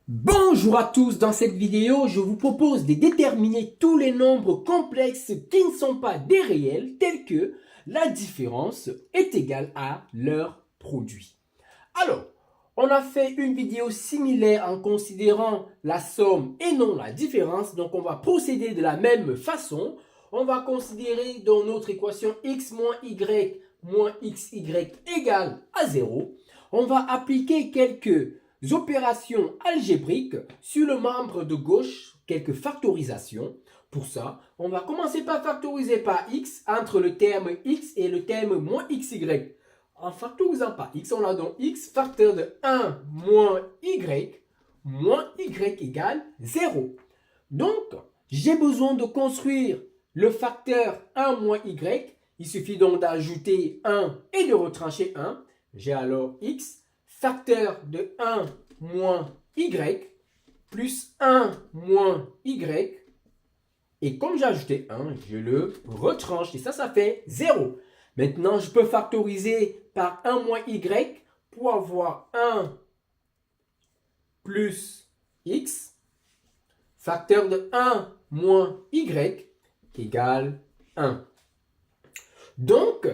Bonjour à tous, dans cette vidéo, je vous propose de déterminer tous les nombres complexes qui ne sont pas des réels, tels que la différence est égale à leur produit. Alors, on a fait une vidéo similaire en considérant la somme et non la différence, donc on va procéder de la même façon. On va considérer dans notre équation x moins xy égale à 0. On va appliquer quelques opérations algébriques sur le membre de gauche, quelques factorisations. Pour ça, on va commencer par factoriser par x entre le terme x et le terme moins xy. En factorisant par x, on a donc x facteur de 1 moins y égale 0. Donc, j'ai besoin de construire le facteur 1 moins y. Il suffit donc d'ajouter 1 et de retrancher 1. J'ai alors x facteur de 1 moins y plus 1 moins y. Et comme j'ai ajouté 1, je le retranche et ça fait 0. Maintenant, je peux factoriser par 1 moins y pour avoir 1 plus x. Facteur de 1 moins y égale 1. Donc,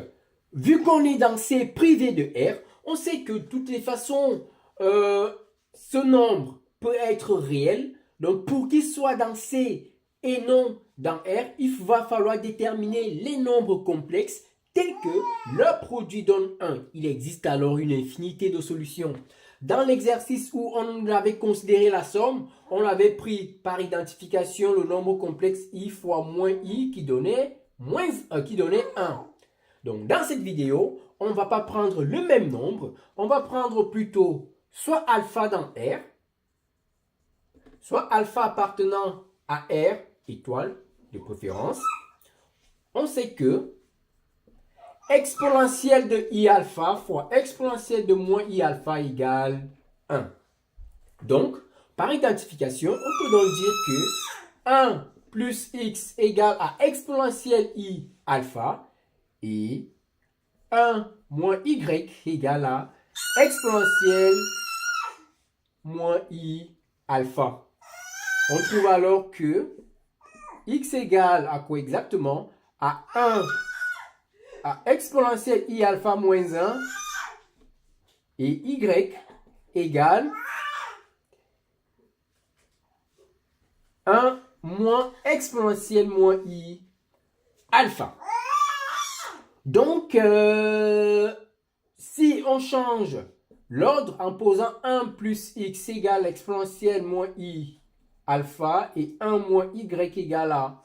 vu qu'on est dans C privé de R, on sait que de toutes les façons, ce nombre peut être réel. Donc, pour qu'il soit dans C et non dans R, il va falloir déterminer les nombres complexes tels que leur produit donne 1. Il existe alors une infinité de solutions. Dans l'exercice où on avait considéré la somme, on avait pris par identification le nombre complexe i fois moins i qui donnait 1. Donc, dans cette vidéo, on ne va pas prendre le même nombre. On va prendre plutôt soit alpha dans R, soit alpha appartenant à R, étoile de préférence. On sait que exponentielle de i alpha fois exponentielle de moins i alpha égale 1. Donc, par identification, on peut donc dire que 1 plus x égale à exponentielle i alpha et 1 moins y égale à exponentielle moins i alpha. On trouve alors que x égale à quoi exactement? À 1 à exponentielle i alpha moins 1 et y égale 1 moins exponentielle moins i alpha. Donc, si on change l'ordre en posant 1 plus x égale exponentielle moins i alpha et 1 moins y égale à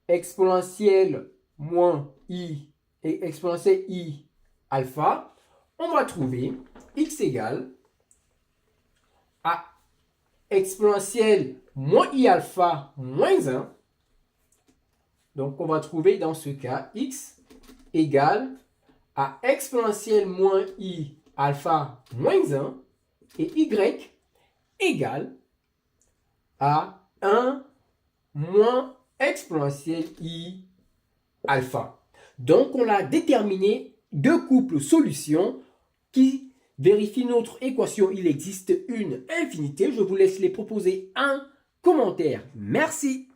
exponentielle moins i et exponentielle i alpha, on va trouver x égale à exponentielle moins i alpha moins 1. Donc, on va trouver dans ce cas x égale à exponentielle moins i alpha moins 1 et y égale à 1 moins exponentielle i alpha. Donc, on a déterminé deux couples solutions qui vérifient notre équation. Il existe une infinité. Je vous laisse les proposer en commentaire. Merci.